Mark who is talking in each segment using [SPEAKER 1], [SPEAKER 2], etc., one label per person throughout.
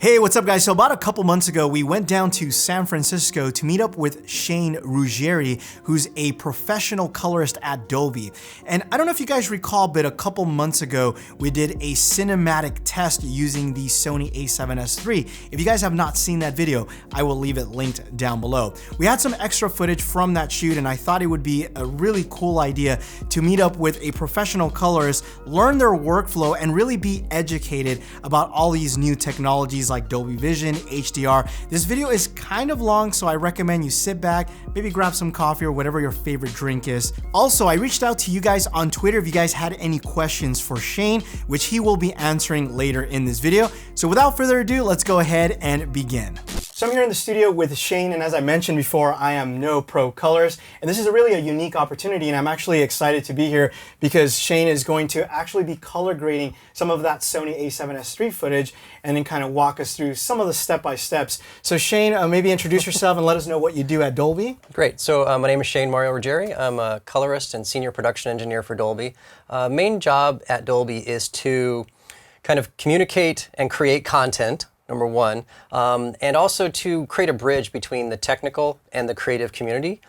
[SPEAKER 1] Hey, what's up guys? So about a couple months ago, we went down to San Francisco to meet up with Shane Ruggieri, who's a professional colorist at Dolby. And I don't know if you guys recall, but a couple months ago, we did a cinematic test using the Sony A7S III. If you guys have not seen that video, I will leave it linked down below. We had some extra footage from that shoot, and I thought it would be a really cool idea to meet up with a professional colorist, learn their workflow, and really be educated about all these new technologies like Dolby Vision, HDR. This video is kind of long, so I recommend you sit back, maybe grab some coffee or whatever your favorite drink is. Also, I reached out to you guys on Twitter if you guys had any questions for Shane, which he will be answering later in this video. So without further ado, let's go ahead and begin. So I'm here in the studio with Shane, and as I mentioned before, I am no pro colorist, and this is really a unique opportunity, and I'm actually excited to be here because Shane is going to actually be color grading some of that Sony A7S III footage and then kind of walk us through some of the step-by-steps. So Shane, maybe introduce yourself and let us know what you do at Dolby.
[SPEAKER 2] Great. So my name is Shane Ruggieri. I'm a colorist and senior production engineer for Dolby. Main job at Dolby is to kind of communicate and create content, number one, and also to create a bridge between the technical and the creative community.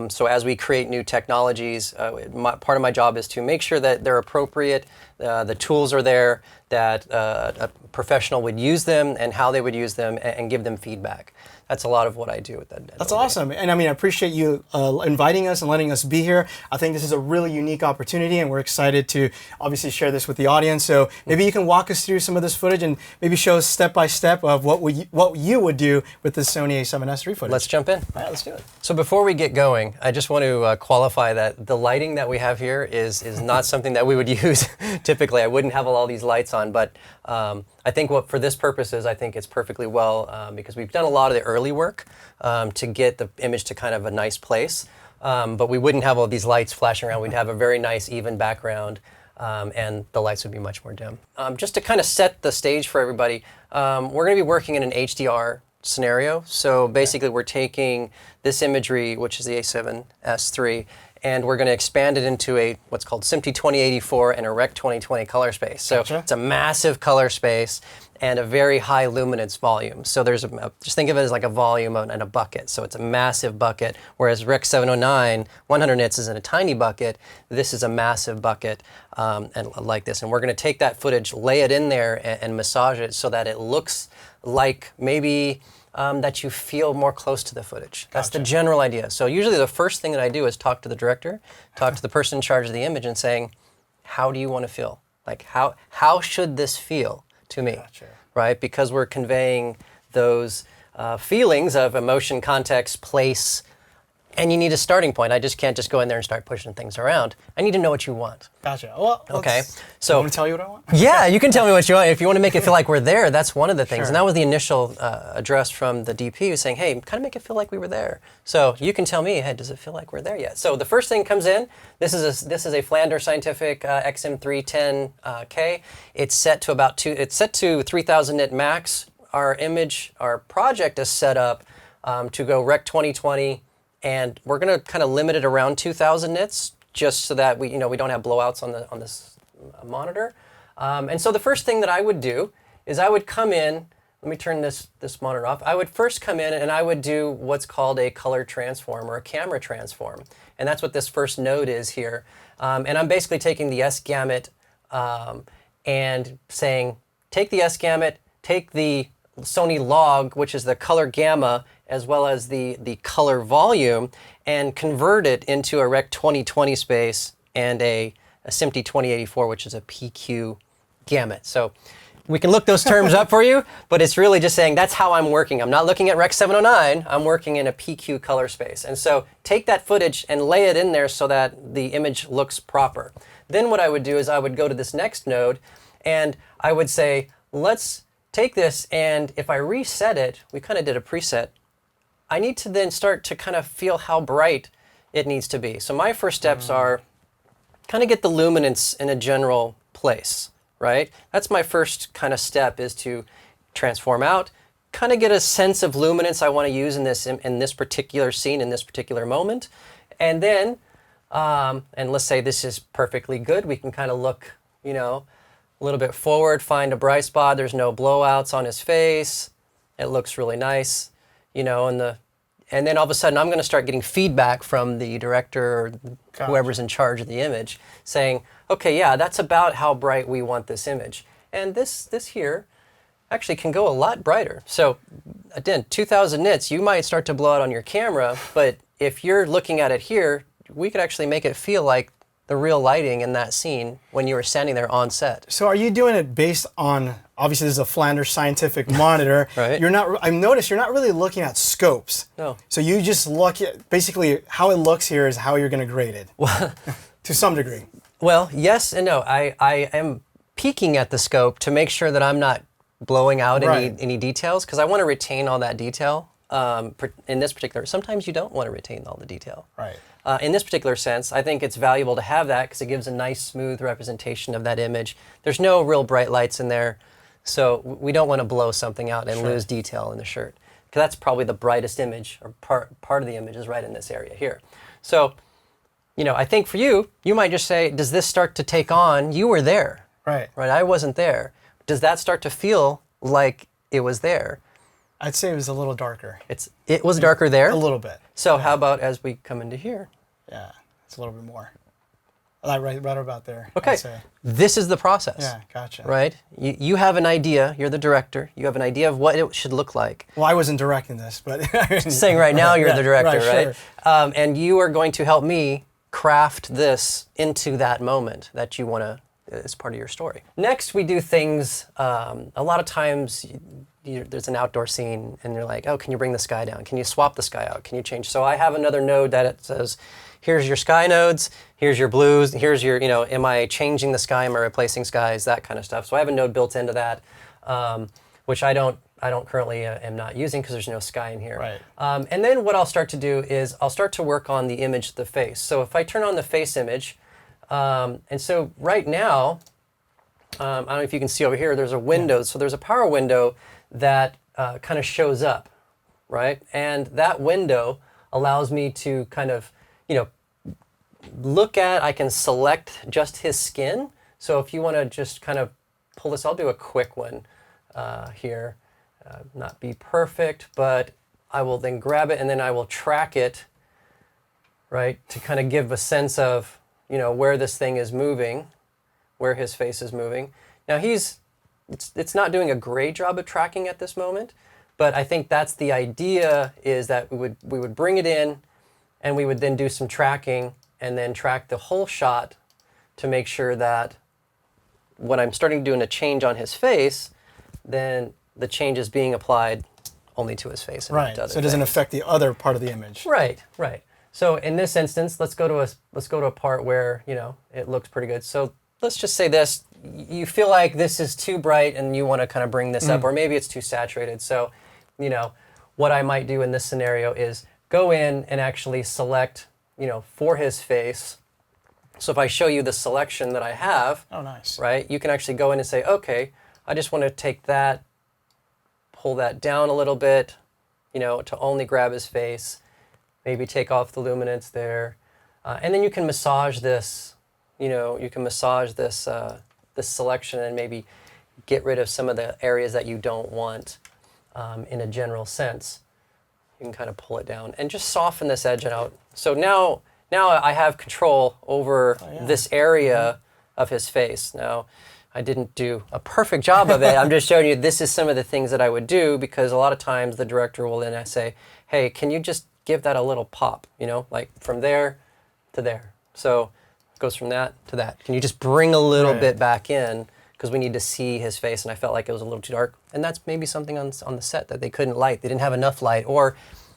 [SPEAKER 2] So as we create new technologies, part of my job is to make sure that they're appropriate, the tools are there, that a professional would use them and how they would use them and give them feedback. That's a lot of what I do with that.
[SPEAKER 1] That's awesome. And I mean, I appreciate you inviting us and letting us be here. I think this is a really unique opportunity, and we're excited to obviously share this with the audience. So maybe you can walk us through some of this footage and maybe show us step by step of what you would do with the Sony A7S III footage.
[SPEAKER 2] Let's jump in.
[SPEAKER 1] All right, let's do it.
[SPEAKER 2] So before we get going, I just want to qualify that the lighting that we have here is not something that we would use typically. I wouldn't have all these lights on, but I think for this purposes, I think it's perfectly well because we've done a lot of the early work to get the image to kind of a nice place, but we wouldn't have all these lights flashing around. We'd have a very nice even background, and the lights would be much more dim. Just to kind of set the stage for everybody, we're going to be working in an HDR scenario. So basically we're taking this imagery, which is the A7S III, and we're going to expand it into what's called SMPTE 2084 and a Rec 2020 color space. So it's a massive color space and a very high luminance volume. So there's just think of it as like a volume and a bucket. So it's a massive bucket, whereas Rec 709, 100 nits is in a tiny bucket. This is a massive bucket and like this. And we're going to take that footage, lay it in there, and massage it so that it looks like maybe that you feel more close to the footage. That's the general idea. So usually the first thing that I do is talk to the director, talk to the person in charge of the image and saying, how do you want to feel? Like how should this feel to me? Right? Because we're conveying those feelings of emotion, context, place, and you need a starting point. I just can't just go in there and start pushing things around. I need to know what you want.
[SPEAKER 1] Gotcha. Well,
[SPEAKER 2] okay. So
[SPEAKER 1] you want to tell you what I want?
[SPEAKER 2] Yeah, you can tell me what you want. If you want to make it feel like we're there, that's one of the things. Sure. And that was the initial address from the DP, was saying, hey, kind of make it feel like we were there. So you can tell me, hey, does it feel like we're there yet? So the first thing comes in. This is a Flander Scientific XM310K. It's set to 3,000 nit max. Our project is set up to go Rec 2020. And we're going to kind of limit it around 2,000 nits, just so that we don't have blowouts on this monitor. And so the first thing that I would do is I would come in. Let me turn this monitor off. I would first come in and I would do what's called a color transform or a camera transform, and that's what this first node is here. And I'm basically taking the S gamut and saying, take the S gamut, take the Sony log, which is the color gamma, as well as the color volume, and convert it into a Rec 2020 space and a SMPTE 2084, which is a PQ gamut. So we can look those terms up for you, but it's really just saying that's how I'm working. I'm not looking at Rec 709, I'm working in a PQ color space. And so take that footage and lay it in there so that the image looks proper. Then what I would do is I would go to this next node and I would say, let's take this, and if I reset it, we kind of did a preset, I need to then start to kind of feel how bright it needs to be. So my first steps are kind of get the luminance in a general place, right? That's my first kind of step, is to transform out, kind of get a sense of luminance I want to use in this particular scene, in this particular moment. And then, and let's say this is perfectly good, we can kind of look, a little bit forward, find a bright spot. There's no blowouts on his face. It looks really nice, you know, and then all of a sudden I'm going to start getting feedback from the director or whoever's in charge of the image saying, okay, yeah, that's about how bright we want this image. And this here actually can go a lot brighter. So again, 2000 nits, you might start to blow out on your camera, but if you're looking at it here, we could actually make it feel like the real lighting in that scene when you were standing there on set.
[SPEAKER 1] So are you doing it based on, obviously this is a Flanders scientific monitor.
[SPEAKER 2] Right.
[SPEAKER 1] You're not, I've noticed you're not really looking at scopes.
[SPEAKER 2] No.
[SPEAKER 1] So you just look at, basically how it looks here is how you're going to grade it.
[SPEAKER 2] Well,
[SPEAKER 1] to some degree.
[SPEAKER 2] Well, yes and no. I am peeking at the scope to make sure that I'm not blowing out any details, because I want to retain all that detail. In this particular, sometimes you don't want to retain all the detail.
[SPEAKER 1] Right.
[SPEAKER 2] In this particular sense, I think it's valuable to have that because it gives a nice, smooth representation of that image. There's no real bright lights in there, so we don't want to blow something out and lose detail in the shirt. Because that's probably the brightest image, or part of the image is right in this area here. So, you know, I think for you, you might just say, does this start to take on, you were there.
[SPEAKER 1] Right.
[SPEAKER 2] Right, I wasn't there. Does that start to feel like it was there?
[SPEAKER 1] I'd say it was a little darker.
[SPEAKER 2] It was darker there?
[SPEAKER 1] A little bit.
[SPEAKER 2] So how about as we come into here?
[SPEAKER 1] Yeah, it's a little bit more. Right about there.
[SPEAKER 2] Okay, this is the process.
[SPEAKER 1] Yeah, gotcha.
[SPEAKER 2] Right? You have an idea, you're the director, you have an idea of what it should look like.
[SPEAKER 1] Well, I wasn't directing this, but...
[SPEAKER 2] Saying right now you're the director, right?
[SPEAKER 1] Sure.
[SPEAKER 2] And you are going to help me craft this into that moment that you want to, as part of your story. Next, we do things, a lot of times, there's an outdoor scene and you're like, oh, can you bring the sky down? Can you swap the sky out? Can you change? So I have another node that it says, here's your sky nodes, here's your blues, here's your, you know, am I changing the sky, am I replacing skies, that kind of stuff. So I have a node built into that, which I don't currently am not using because there's no sky in here.
[SPEAKER 1] Right.
[SPEAKER 2] And then what I'll start to do is I'll start to work on the image of the face. So if I turn on the face image, and so right now, I don't know if you can see over here, there's a window. So there's a power window that kind of shows up, right? And that window allows me to kind of, you know, look at, I can select just his skin. So if you want to just kind of pull this, I'll do a quick one here. Not be perfect, but I will then grab it and then I will track it, right? To kind of give a sense of, you know, where this thing is moving, where his face is moving. Now it's not doing a great job of tracking at this moment, but I think that's the idea, is that we would bring it in and we would then do some tracking and then track the whole shot to make sure that when I'm starting doing a change on his face, then the change is being applied only to his face. And not to other
[SPEAKER 1] so it doesn't affect the other part of the image.
[SPEAKER 2] Right. So in this instance, let's go to a part where, you know, it looks pretty good. So let's just say this, you feel like this is too bright and you want to kind of bring this up, or maybe it's too saturated. So, you know, what I might do in this scenario is go in and actually select, you know, for his face. So if I show you the selection that I have,
[SPEAKER 1] oh, nice.
[SPEAKER 2] Right, you can actually go in and say, okay, I just want to take that, pull that down a little bit, you know, to only grab his face, maybe take off the luminance there, and then you can massage this, you know, you can massage this, this selection and maybe get rid of some of the areas that you don't want in a general sense. You can kind of pull it down and just soften this edge out. So now I have control over this area of his face. Now, I didn't do a perfect job of it. I'm just showing you this is some of the things that I would do, because a lot of times the director will then say, hey, can you just give that a little pop, you know, like from there to there. So it goes from that to that. Can you just bring a little bit back in, because we need to see his face, and I felt like it was a little too dark. And that's maybe something on the set that they couldn't light. They didn't have enough light, or,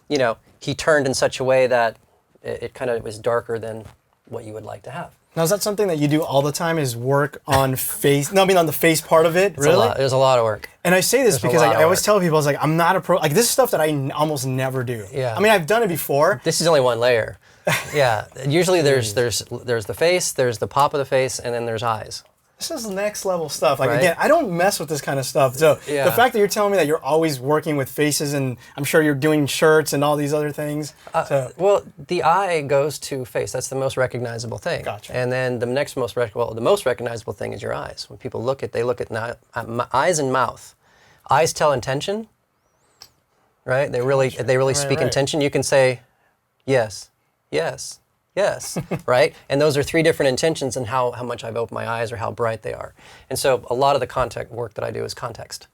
[SPEAKER 2] you know, he turned in such a way that it kind of was darker than what you would like to have.
[SPEAKER 1] Now, is that something that you do all the time, is work on face? No, I mean on the face part of it, really?
[SPEAKER 2] There's a lot of work.
[SPEAKER 1] And I say this because I always tell people, I was like, I'm not a pro. Like, this is stuff that I almost never do.
[SPEAKER 2] Yeah.
[SPEAKER 1] I mean, I've done it before.
[SPEAKER 2] This is only one layer. Yeah. Usually there's the face, there's the pop of the face, and then there's eyes.
[SPEAKER 1] This is next level stuff. Like,
[SPEAKER 2] Right?
[SPEAKER 1] again, I don't mess with this kind of stuff. So
[SPEAKER 2] Yeah.
[SPEAKER 1] the fact that you're telling me that you're always working with faces, and I'm sure you're doing shirts and all these other things.
[SPEAKER 2] Well, the eye goes to face. That's the most recognizable thing.
[SPEAKER 1] Gotcha.
[SPEAKER 2] And then the next most the most recognizable thing is your eyes. When people look at, they look at eyes and mouth. Eyes tell intention, right? They really speak
[SPEAKER 1] right.
[SPEAKER 2] intention. You can say, yes, yes, yes, right? And those are 3 different intentions in how much I've opened my eyes or how bright they are. And so a lot of the content work that I do is context,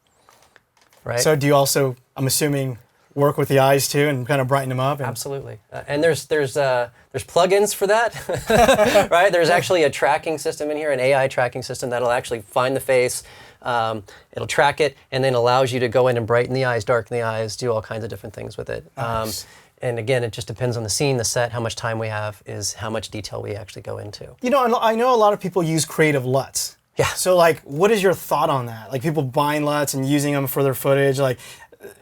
[SPEAKER 2] right?
[SPEAKER 1] So do you also, I'm assuming, work with the eyes too and kind of brighten them up? And
[SPEAKER 2] Absolutely. And there's plugins for that, right? There's actually a tracking system in here, an AI tracking system that'll actually find the face, it'll track it, and then allows you to go in and brighten the eyes, darken the eyes, do all kinds of different things with it.
[SPEAKER 1] Nice.
[SPEAKER 2] And again, it just depends on the scene, the set, how much time we have, is how much detail we actually go into.
[SPEAKER 1] You know, I know a lot of people use creative LUTs.
[SPEAKER 2] Yeah.
[SPEAKER 1] So like, what is your thought on that? Like people buying LUTs and using them for their footage. Like,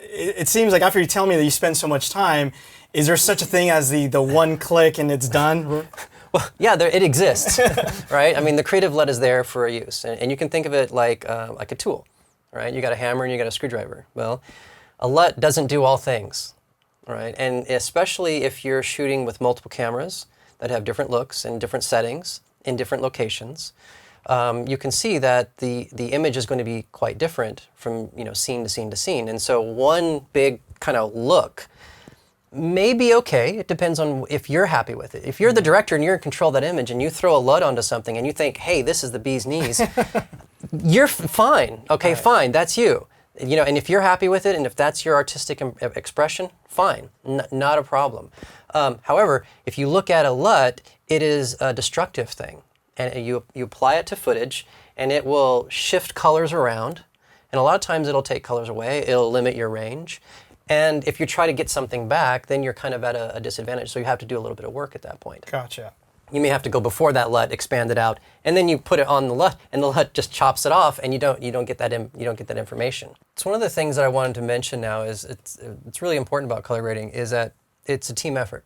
[SPEAKER 1] it seems like after you tell me that you spend so much time, is there such a thing as the one click and it's done?
[SPEAKER 2] Well, yeah, it exists, right? I mean, the creative LUT is there for a use, and you can think of it like a tool, right? You got a hammer and you got a screwdriver. Well, a LUT doesn't do all things, right? And especially if you're shooting with multiple cameras that have different looks and different settings in different locations, you can see that the image is going to be quite different from scene to scene to scene. And so one big kind of look may be okay. It depends on if you're happy with it. If you're the director and you're in control of that image and you throw a LUT onto something and you think, hey, this is the bee's knees, you're fine. Okay, right. Fine, that's you. And if you're happy with it and if that's your artistic expression, fine, not a problem. However, if you look at a LUT, it is a destructive thing. And you apply it to footage, and it will shift colors around. And a lot of times it'll take colors away. It'll limit your range. And if you try to get something back, then you're kind of at a disadvantage. So you have to do a little bit of work at that point.
[SPEAKER 1] Gotcha.
[SPEAKER 2] You may have to go before that LUT, expand it out, and then you put it on the LUT, and the LUT just chops it off, and you don't get that information. It's one of the things that I wanted to mention now is it's really important about color grading is that it's a team effort,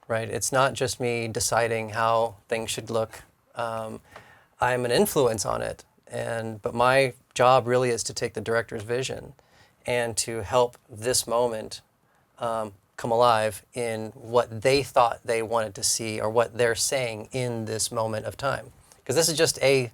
[SPEAKER 2] right? It's not just me deciding how things should look. I'm an influence on it, but my job really is to take the director's vision and to help this moment come alive in what they thought they wanted to see or what they're saying in this moment of time. Because this is just a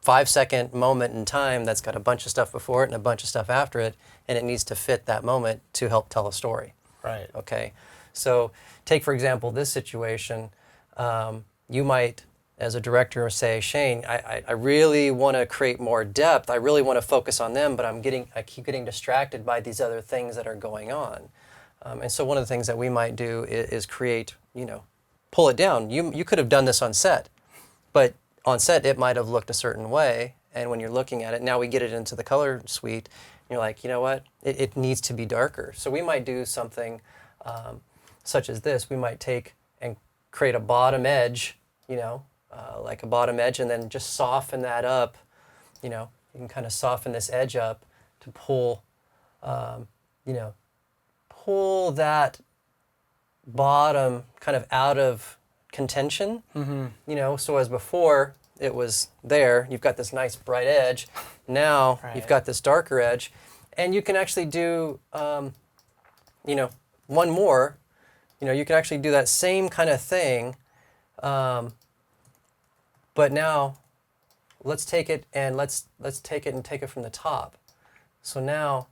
[SPEAKER 2] 5-second moment in time that's got a bunch of stuff before it and a bunch of stuff after it, and it needs to fit that moment to help tell a story.
[SPEAKER 1] Right.
[SPEAKER 2] Okay. So take, for example, this situation. You might, as a director, say, Shane, I really want to create more depth. I really want to focus on them, but I keep getting distracted by these other things that are going on. And so one of the things that we might do is create, pull it down. You could have done this on set, but on set it might have looked a certain way. And when you're looking at it, now we get it into the color suite, and you're like, you know what? It needs to be darker. So we might do something such as this. We might take and create a bottom edge, like a bottom edge, and then just soften that up. You can kind of soften this edge up to pull, pull that bottom kind of out of contention. Mm-hmm. So as before it was there, you've got this nice bright edge. Now right. You've got this darker edge, and you can actually do, one more. You can actually do that same kind of thing. But now, let's take it and take it from the top. So now,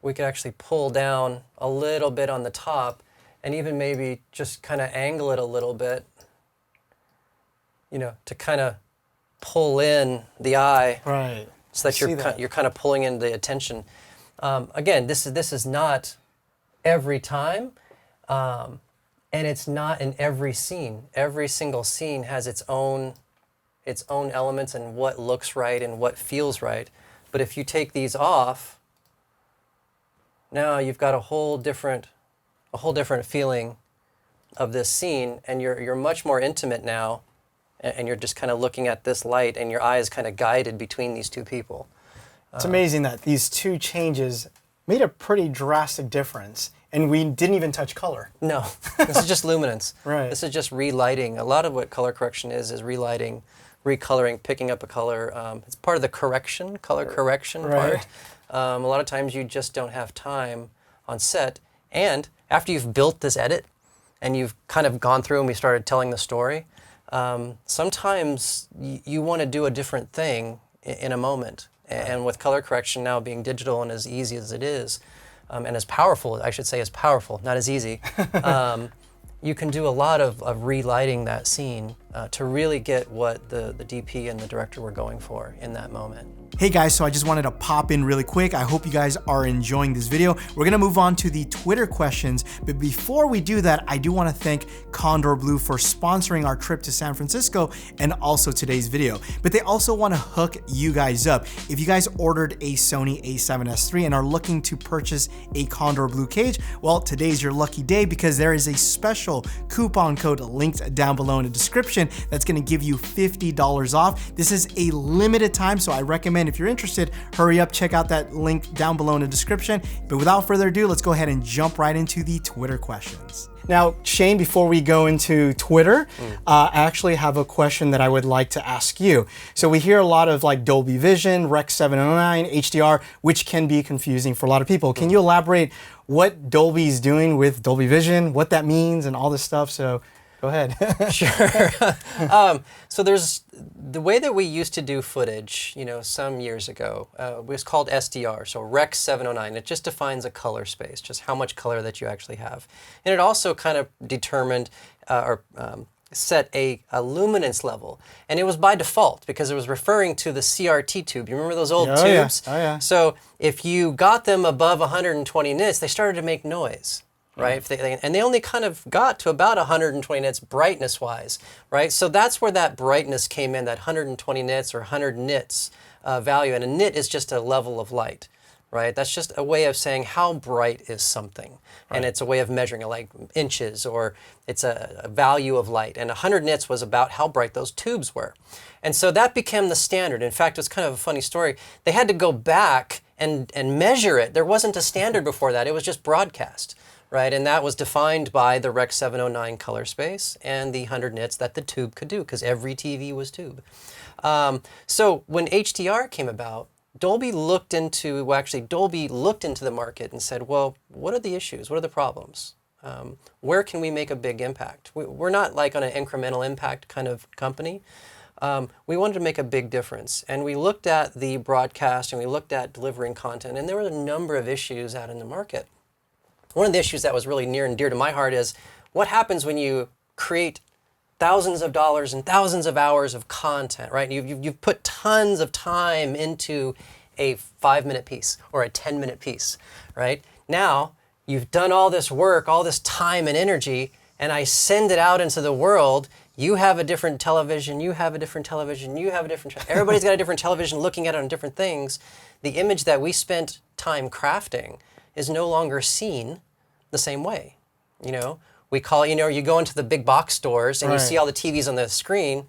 [SPEAKER 2] we could actually pull down a little bit on the top, and even maybe just kind of angle it a little bit, to kind of pull in the eye,
[SPEAKER 1] right?
[SPEAKER 2] So that you're kind of pulling in the attention. Again, this is not every time. And it's not in every scene. Every single scene has its own elements and what looks right and what feels right. But if you take these off, now you've got a whole different feeling of this scene, and you're much more intimate now, and you're just kind of looking at this light, and your eye is kind of guided between these two people.
[SPEAKER 1] It's amazing that these two changes made a pretty drastic difference. And we didn't even touch color.
[SPEAKER 2] No, this is just luminance.
[SPEAKER 1] Right.
[SPEAKER 2] This is just relighting. A lot of what color correction is relighting recoloring, picking up a color. It's part of the correction, color correction part. A lot of times you just don't have time on set. And after you've built this edit and you've kind of gone through and we started telling the story, sometimes you want to do a different thing in a moment. And with color correction now being digital and as easy as it is, and as powerful, I should say as powerful, not as easy, you can do a lot of relighting that scene to really get what the DP and the director were going for in that moment.
[SPEAKER 1] Hey guys, so I just wanted to pop in really quick. I hope you guys are enjoying this video. We're gonna move on to the Twitter questions, but before we do that, I do wanna thank Kondor Blue for sponsoring our trip to San Francisco and also today's video. But they also wanna hook you guys up. If you guys ordered a Sony A7S III and are looking to purchase a Kondor Blue cage, well, today's your lucky day because there is a special coupon code linked down below in the description that's gonna give you $50 off. This is a limited time, so I recommend if you're interested, hurry up, check out that link down below in the description. But without further ado, let's go ahead and jump right into the Twitter questions. Now, Shane, before we go into Twitter, I actually have a question that I would like to ask you. So we hear a lot of like Dolby Vision, Rec 709, HDR, which can be confusing for a lot of people. Can you elaborate what Dolby's doing with Dolby Vision, what that means and all this stuff? So go ahead.
[SPEAKER 2] Sure. So there's the way that we used to do footage, some years ago, was called SDR, so Rec 709. It just defines a color space, just how much color that you actually have. And it also kind of determined set a luminance level. And it was by default because it was referring to the CRT tube. You remember those old tubes?
[SPEAKER 1] Yeah. Oh, yeah.
[SPEAKER 2] So if you got them above 120 nits, they started to make noise. Right, and they only kind of got to about 120 nits brightness-wise, right? So that's where that brightness came in, that 120 nits or 100 nits value. And a nit is just a level of light, right? That's just a way of saying how bright is something. Right. And it's a way of measuring it, like inches, or it's a value of light. And 100 nits was about how bright those tubes were. And so that became the standard. In fact, it's kind of a funny story. They had to go back and measure it. There wasn't a standard before that. It was just broadcast. Right, and that was defined by the Rec 709 color space and the 100 nits that the tube could do, because every TV was tube. So when HDR came about, Dolby looked into the market and said, well, what are the issues? What are the problems? Where can we make a big impact? We're not like on an incremental impact kind of company. We wanted to make a big difference. And we looked at the broadcast and we looked at delivering content, and there were a number of issues out in the market. One of the issues that was really near and dear to my heart is what happens when you create thousands of dollars and thousands of hours of content, right? You've put tons of time into a 5-minute piece or a 10-minute piece, right? Now, you've done all this work, all this time and energy, and I send it out into the world. You have a different television, you have a different television, you have a different everybody's got a different television looking at it on different things. The image that we spent time crafting is no longer seen the same way. We call, you go into the big box stores and you see all the TVs on the screen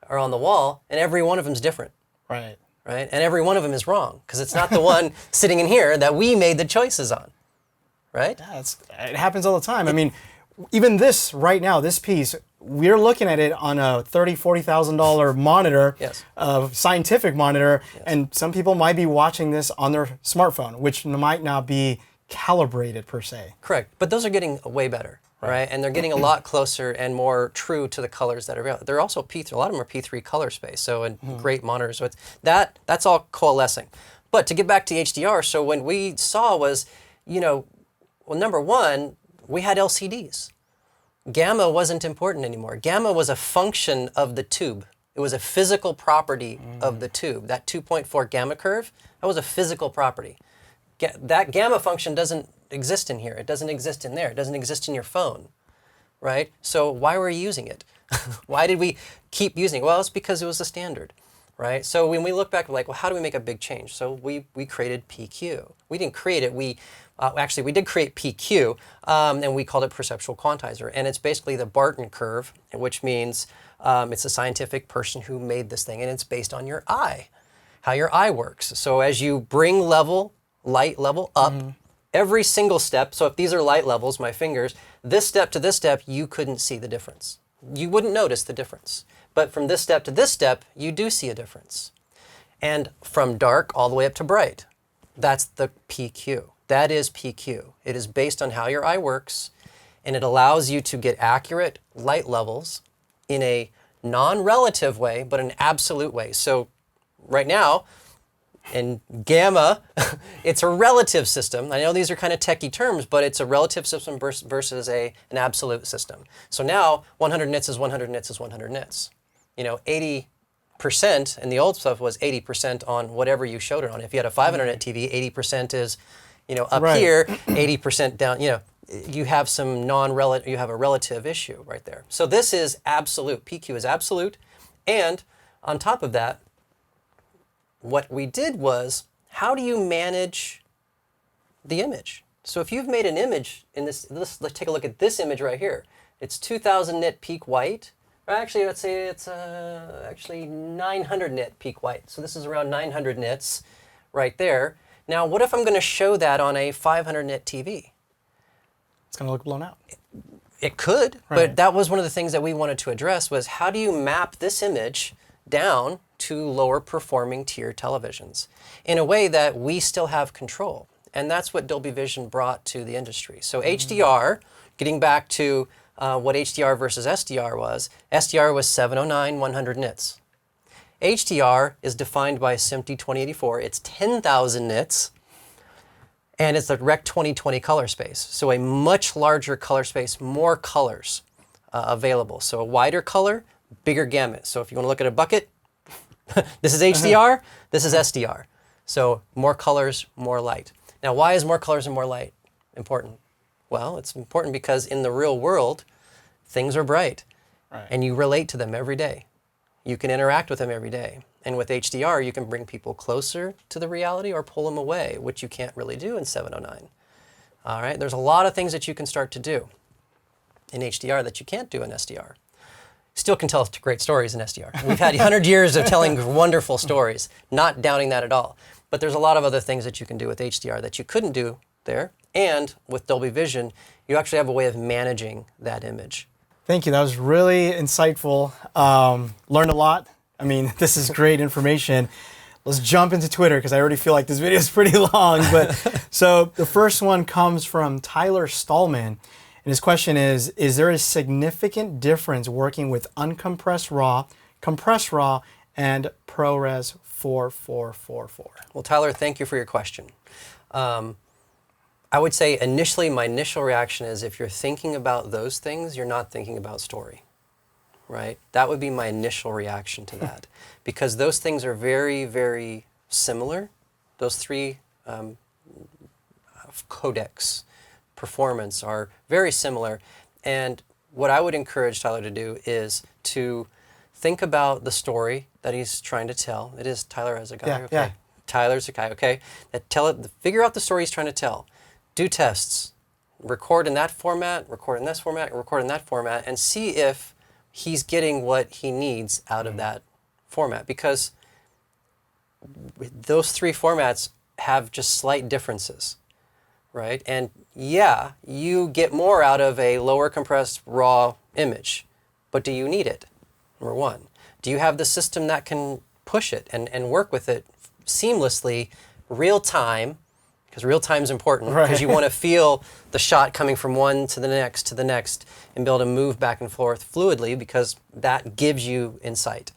[SPEAKER 2] or on the wall, and every one of them is different. Right. And every one of them is wrong because it's not the one sitting in here that we made the choices on. Right?
[SPEAKER 1] Yeah, it happens all the time. I mean, even this right now, this piece, we're looking at it on a $30,000, $40,000 monitor, a scientific monitor, and some people might be watching this on their smartphone, which might not be calibrated per se.
[SPEAKER 2] Correct, but those are getting way better, right? And they're getting a lot closer and more true to the colors that are available. They're also P3, a lot of them are P3 color space, so great monitors. So that's all coalescing. But to get back to HDR, so when we saw was, well, number one, we had LCDs. Gamma wasn't important anymore. Gamma was a function of the tube. It was a physical property of the tube. That 2.4 gamma curve, that was a physical property. That gamma function doesn't exist in here. It doesn't exist in there. It doesn't exist in your phone, right? So why were we using it? Why did we keep using it? Well, it's because it was a standard, right? So when we look back, we're like, well, how do we make a big change? So we created PQ. We didn't create it. Actually, we did create PQ, and we called it Perceptual Quantizer. And it's basically the Barton curve, which means it's a scientific person who made this thing, and it's based on your eye, how your eye works. So as you bring light level up, every single step, so if these are light levels, my fingers, this step to this step, you couldn't see the difference. You wouldn't notice the difference. But from this step to this step, you do see a difference. And from dark all the way up to bright, that's the PQ. That is PQ. It is based on how your eye works, and it allows you to get accurate light levels in a non-relative way, but an absolute way. So right now, in gamma, it's a relative system. I know these are kind of techie terms, but it's a relative system versus an absolute system. So now 100 nits is 100 nits is 100 nits. 80% and the old stuff was 80% on whatever you showed it on. If you had a 500 nit TV, 80% is, up here, 80% down. You have some you have a relative issue right there. So this is absolute. PQ is absolute, and on top of that, what we did was, how do you manage the image? So if you've made an image in let's take a look at this image right here. It's 2000 nit peak white. Or actually, let's say it's actually 900 nit peak white. So this is around 900 nits right there. Now, what if I'm going to show that on a 500 nit TV?
[SPEAKER 1] It's going to look blown out.
[SPEAKER 2] It could, but that was one of the things that we wanted to address was, how do you map this image down to lower performing tier televisions in a way that we still have control? And that's what Dolby Vision brought to the industry. So HDR, getting back to what HDR versus SDR was 709, 100 nits. HDR is defined by SMPTE 2084. It's 10,000 nits, and it's the Rec 2020 color space. So a much larger color space, more colors available. So a wider color, bigger gamut. So if you want to look at a bucket, this is HDR, this is SDR. So more colors, more light. Now, why is more colors and more light important? Well, it's important because in the real world, things are bright, and you relate to them every day. You can interact with them every day. And with HDR, you can bring people closer to the reality or pull them away, which you can't really do in 709. All right, there's a lot of things that you can start to do in HDR that you can't do in SDR. Still can tell great stories in SDR. We've had 100 years of telling wonderful stories, not doubting that at all. But there's a lot of other things that you can do with HDR that you couldn't do there. And with Dolby Vision, you actually have a way of managing that image.
[SPEAKER 1] Thank you. That was really insightful. Learned a lot. I mean, this is great information. Let's jump into Twitter because I already feel like this video is pretty long. But so the first one comes from Tyler Stallman. And his question is there a significant difference working with uncompressed RAW, compressed RAW, and ProRes 4444?
[SPEAKER 2] Well, Tyler, thank you for your question. I would say initially, my initial reaction is, if you're thinking about those things, you're not thinking about story, right? That would be my initial reaction to that, because those things are very, very similar. Those three codecs performance are very similar. And what I would encourage Tyler to do is to think about the story that he's trying to tell. It is Tyler as a guy,
[SPEAKER 1] yeah,
[SPEAKER 2] okay?
[SPEAKER 1] yeah.
[SPEAKER 2] Tyler's a guy, okay? Figure out the story he's trying to tell. Do tests. Record in that format, record in this format, record in that format, and see if he's getting what he needs out of that format. Because those three formats have just slight differences, right? And yeah, you get more out of a lower compressed raw image, but do you need it? Number one. Do you have the system that can push it and work with it seamlessly, real time? Because real time is important, because you want to feel the shot coming from one to the next, and be able to move back and forth fluidly, because that gives you insight.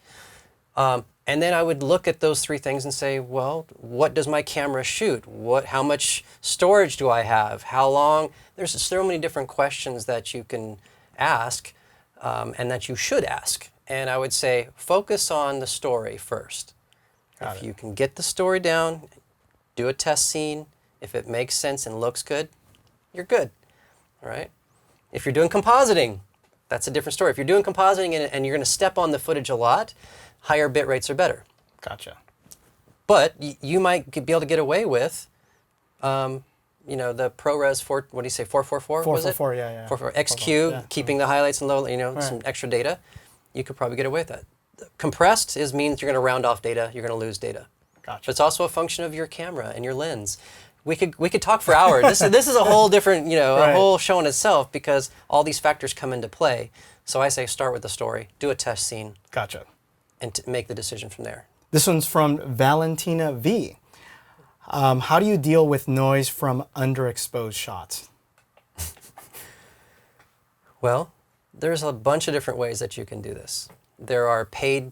[SPEAKER 2] And then I would look at those three things and say, well, what does my camera shoot? How much storage do I have? How long? There's so many different questions that you can ask, and that you should ask. And I would say, focus on the story first. If you can get the story down, do a test scene. If it makes sense and looks good, you're good, all right? If you're doing compositing, that's a different story. If you're doing compositing and you're going to step on the footage a lot, higher bit rates are better.
[SPEAKER 1] Gotcha.
[SPEAKER 2] But you might be able to get away with, the ProRes 444?
[SPEAKER 1] 444, yeah.
[SPEAKER 2] 444 XQ, keeping the highlights and low, some extra data. You could probably get away with that. Compressed means you're going to round off data, you're going to lose data.
[SPEAKER 1] Gotcha.
[SPEAKER 2] But it's also a function of your camera and your lens. we could talk for hours. This is a whole different, you know,
[SPEAKER 1] Right.
[SPEAKER 2] a whole show in itself, because all these factors come into play. So I say start with the story, do a test scene,
[SPEAKER 1] Gotcha.
[SPEAKER 2] and make the decision from there.
[SPEAKER 1] This one's from Valentina V. How do you deal with noise from underexposed shots?
[SPEAKER 2] Well, there's a bunch of different ways that you can do this. There are paid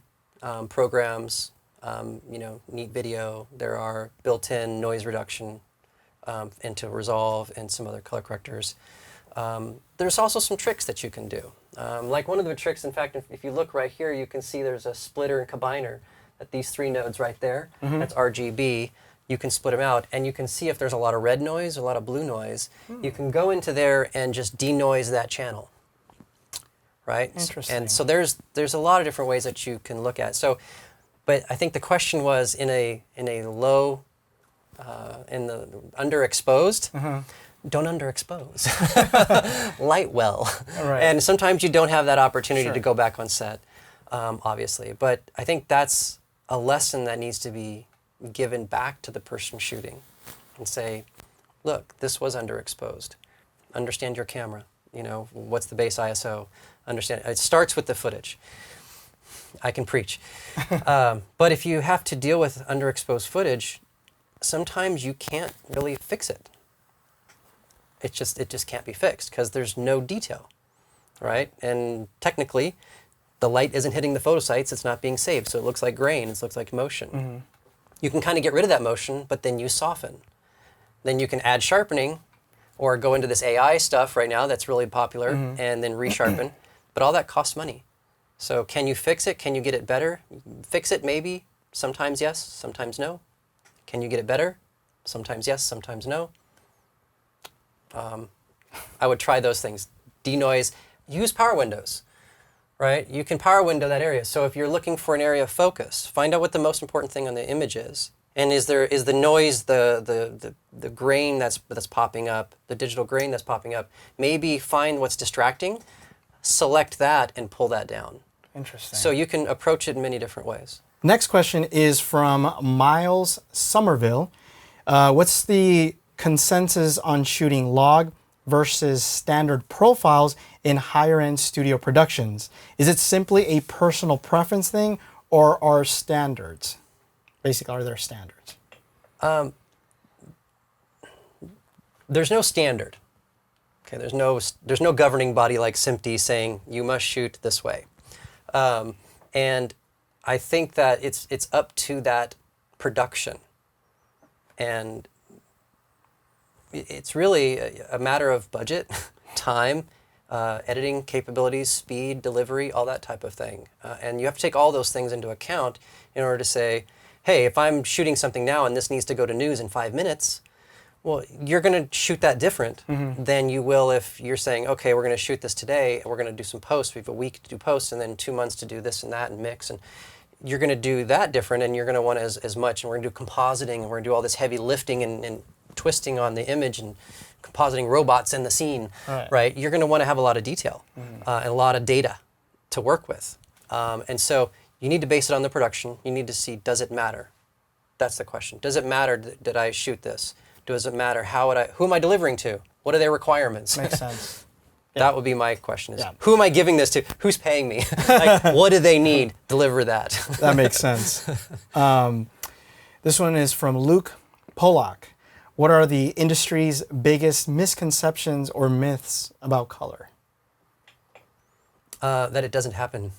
[SPEAKER 2] programs, you know, Neat Video. There are built-in noise reduction into Resolve and some other color correctors. There's also some tricks that you can do. Like one of the tricks, in fact, if you look right here, you can see there's a splitter and combiner at these 3 nodes right there. That's RGB. You can split them out, and you can see if there's a lot of red noise, a lot of blue noise. You can go into there and just denoise that channel. Right?
[SPEAKER 1] Interesting.
[SPEAKER 2] And so there's a lot of different ways that you can look at. So, but I think the question was in a low, in the underexposed. Don't underexpose. Light well.
[SPEAKER 1] Right.
[SPEAKER 2] And sometimes you don't have that opportunity
[SPEAKER 1] Sure.
[SPEAKER 2] to go back on set, obviously. But I think that's a lesson that needs to be given back to the person shooting, and say, look, this was underexposed. Understand your camera. You know, what's the base ISO? Understand, it starts with the footage. I can preach. But if you have to deal with underexposed footage, sometimes you can't really fix it. It just can't be fixed because there's no detail, right? And technically, the light isn't hitting the photo sites, it's not being saved, so it looks like grain, it looks like motion. You can kind of get rid of that motion, but then you soften. Then you can add sharpening, or go into this AI stuff right now that's really popular, and then resharpen. But all that costs money. So can you fix it? Can you get it better? Fix it maybe. Sometimes yes, sometimes no. Can you get it better? Sometimes yes, sometimes no. I would try those things. Denoise. Use power windows, right? You can power window that area. So if you're looking for an area of focus, find out what the most important thing on the image is. And is the noise, the grain that's popping up, the digital grain that's popping up? Maybe find what's distracting, select that, and pull that down.
[SPEAKER 1] Interesting.
[SPEAKER 2] So you can approach it in many different ways.
[SPEAKER 1] Next question is from Miles Somerville. What's the consensus on shooting log versus standard profiles in higher-end studio productions? Is it simply a personal preference thing, or are standards? Basically, are there standards?
[SPEAKER 2] There's no standard. Okay, there's no governing body like SMPTE saying you must shoot this way. And I think that it's up to that production. And it's really a matter of budget, time, editing capabilities, speed, delivery, all that type of thing. And you have to take all those things into account in order to say, hey, if I'm shooting something now and this needs to go to news in 5 minutes, well, you're going to shoot that different than you will if you're saying, okay, we're going to shoot this today, and we're going to do some posts. We have a week to do posts, and then 2 months to do this and that and mix. And you're going to do that different, and you're going to want as much. And we're going to do compositing, and we're going to do all this heavy lifting and twisting on the image and compositing robots in the scene, right? You're going to want to have a lot of detail and a lot of data to work with. And so you need to base it on the production. You need to see, does it matter? That's the question. Does it matter that I shoot this? Does it matter who am I delivering to? What are their requirements?
[SPEAKER 1] Makes sense.
[SPEAKER 2] That would be my question is, who am I giving this to? Who's paying me? Like, what do they need? Deliver that.
[SPEAKER 1] That makes sense. This one is from Luke Polak. What are the industry's biggest misconceptions or myths about color?
[SPEAKER 2] That it doesn't happen.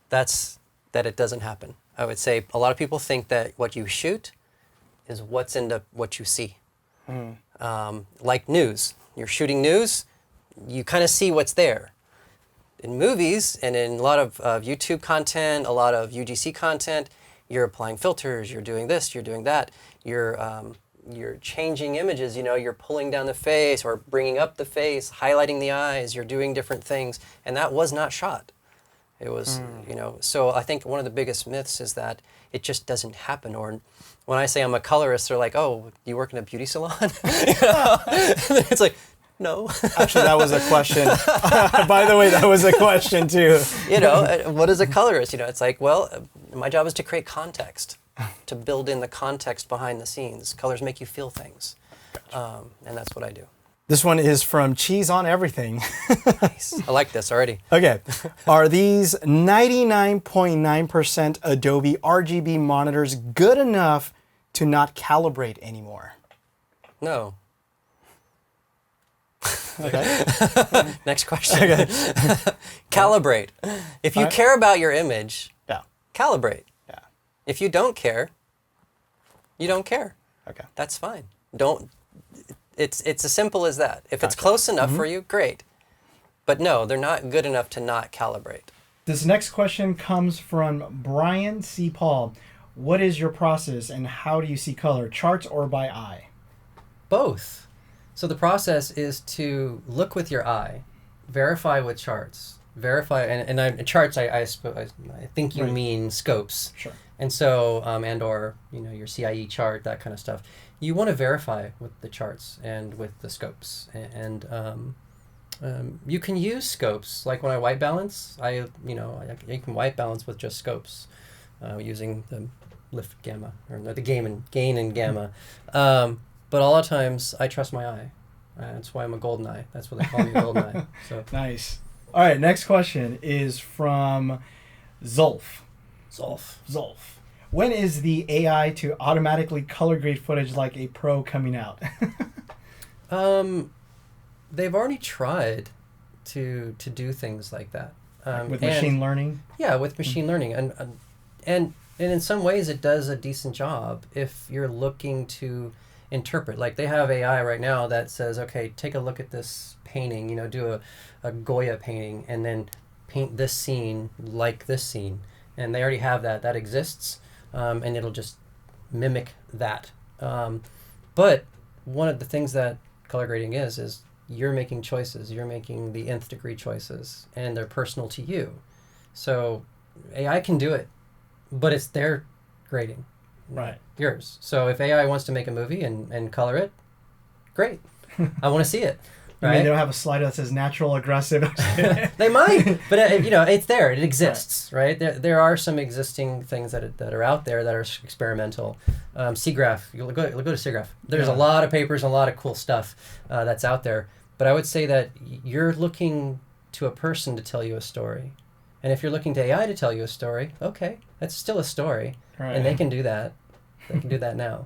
[SPEAKER 2] That it doesn't happen. I would say a lot of people think that what you shoot is what's into what you see. Like news. You're shooting news, you kind of see what's there. In movies and in a lot of YouTube content, a lot of UGC content, you're applying filters, you're doing this, you're doing that. You're changing images, you know, you're pulling down the face or bringing up the face, highlighting the eyes, you're doing different things, and that was not shot. It was, you know, so I think one of the biggest myths is that it just doesn't happen. Or when I say I'm a colorist, they're like, oh, you work in a beauty salon? You know? It's like, no.
[SPEAKER 1] Actually, that was a question. By the way, that was a question too.
[SPEAKER 2] You know, what is a colorist? You know, it's like, well, my job is to create context. to build in the context behind the scenes. Colors make you feel things. And that's what I do.
[SPEAKER 1] This one is from Cheese on Everything.
[SPEAKER 2] Nice. I like this already.
[SPEAKER 1] Okay. Are these 99.9% Adobe RGB monitors good enough to not calibrate anymore?
[SPEAKER 2] No.
[SPEAKER 1] Okay.
[SPEAKER 2] Next question. Okay. Calibrate. If you care about your image, calibrate.
[SPEAKER 1] Yeah.
[SPEAKER 2] If you don't care, you don't care.
[SPEAKER 1] Okay.
[SPEAKER 2] That's fine. It's as simple as that. If it's close enough for you, great. But no, they're not good enough to not calibrate.
[SPEAKER 1] This next question comes from Brian C. Paul. What is your process and how do you see color, charts or by eye?
[SPEAKER 2] Both. So the process is to look with your eye, verify with charts, and charts. I think you mean scopes.
[SPEAKER 1] Sure.
[SPEAKER 2] And so or your CIE chart, that kind of stuff. You want to verify with the charts and with the scopes, and you can use scopes. Like when I white balance, you can white balance with just scopes, using the lift gamma or the gain and gamma. But a lot of times I trust my eye. That's why I'm a golden eye. That's what they call me, a golden eye. So
[SPEAKER 1] nice. All right, next question is from Zolf. When is the AI to automatically color grade footage like a pro coming out?
[SPEAKER 2] They've already tried to do things like that.
[SPEAKER 1] With machine learning?
[SPEAKER 2] Yeah, with machine learning. And in some ways it does a decent job if you're looking to interpret. Like they have AI right now that says, okay, take a look at this painting, do a Goya painting and then paint this scene like this scene. And they already have that exists. And it'll just mimic that. But one of the things that color grading is you're making choices. You're making the nth degree choices, and they're personal to you. So AI can do it, but it's their grading,
[SPEAKER 1] right?
[SPEAKER 2] Yours. So if AI wants to make a movie and color it, great. I want to see it. Right?
[SPEAKER 1] I mean, they don't have a slider that says natural, aggressive.
[SPEAKER 2] They might, but it's there. It exists, right? There are some existing things that are out there that are experimental. SIIGRAPH, you'll go to SIIGRAPH. There's a lot of papers, and a lot of cool stuff that's out there. But I would say that you're looking to a person to tell you a story, and if you're looking to AI to tell you a story, okay, that's still a story, right. And they can do that. They can do that now.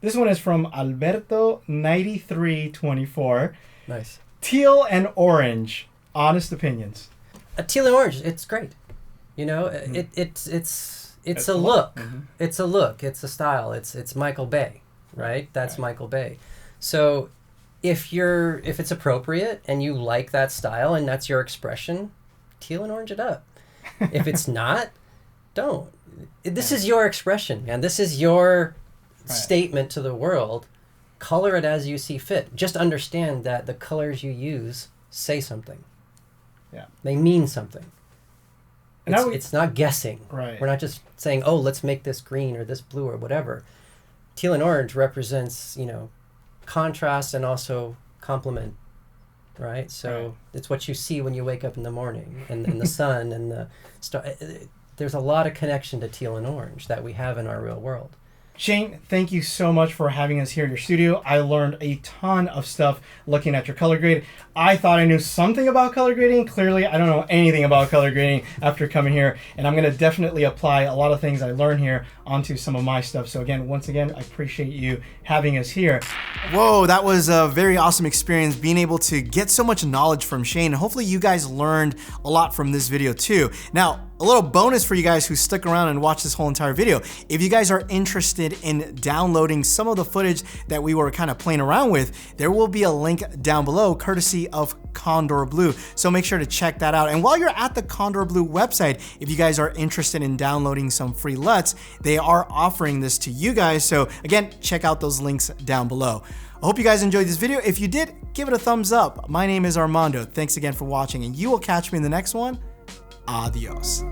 [SPEAKER 1] This one is from Alberto9324.
[SPEAKER 2] Nice.
[SPEAKER 1] Teal and orange. Honest opinions.
[SPEAKER 2] Teal and orange. It's great. It's a look. Mm-hmm. It's a look. It's a style. It's Michael Bay, right? That's right. Michael Bay. So if it's appropriate and you like that style and that's your expression, teal and orange it up. If it's not, don't. This is your expression, and this is your statement to the world. Color it as you see fit. Just understand that the colors you use say something. Yeah. They mean something. It's not guessing. Right. We're not just saying, oh, let's make this green or this blue or whatever. Teal and orange represents, contrast and also complement. Right? So it's what you see when you wake up in the morning and the sun and the star. There's a lot of connection to teal and orange that we have in our real world.
[SPEAKER 1] Shane, thank you so much for having us here in your studio. I learned a ton of stuff looking at your color grade. I thought I knew something about color grading. Clearly, I don't know anything about color grading after coming here, and I'm going to definitely apply a lot of things I learned here onto some of my stuff. So again, once again, I appreciate you having us here. Whoa, that was a very awesome experience, being able to get so much knowledge from Shane. Hopefully you guys learned a lot from this video too. Now, a little bonus for you guys who stuck around and watched this whole entire video. If you guys are interested in downloading some of the footage that we were kind of playing around with, there will be a link down below courtesy of Kondor Blue. So make sure to check that out. And while you're at the Kondor Blue website, if you guys are interested in downloading some free LUTs, they are offering this to you guys. So again, check out those links down below. I hope you guys enjoyed this video. If you did, give it a thumbs up. My name is Armando. Thanks again for watching, and you will catch me in the next one. Adios.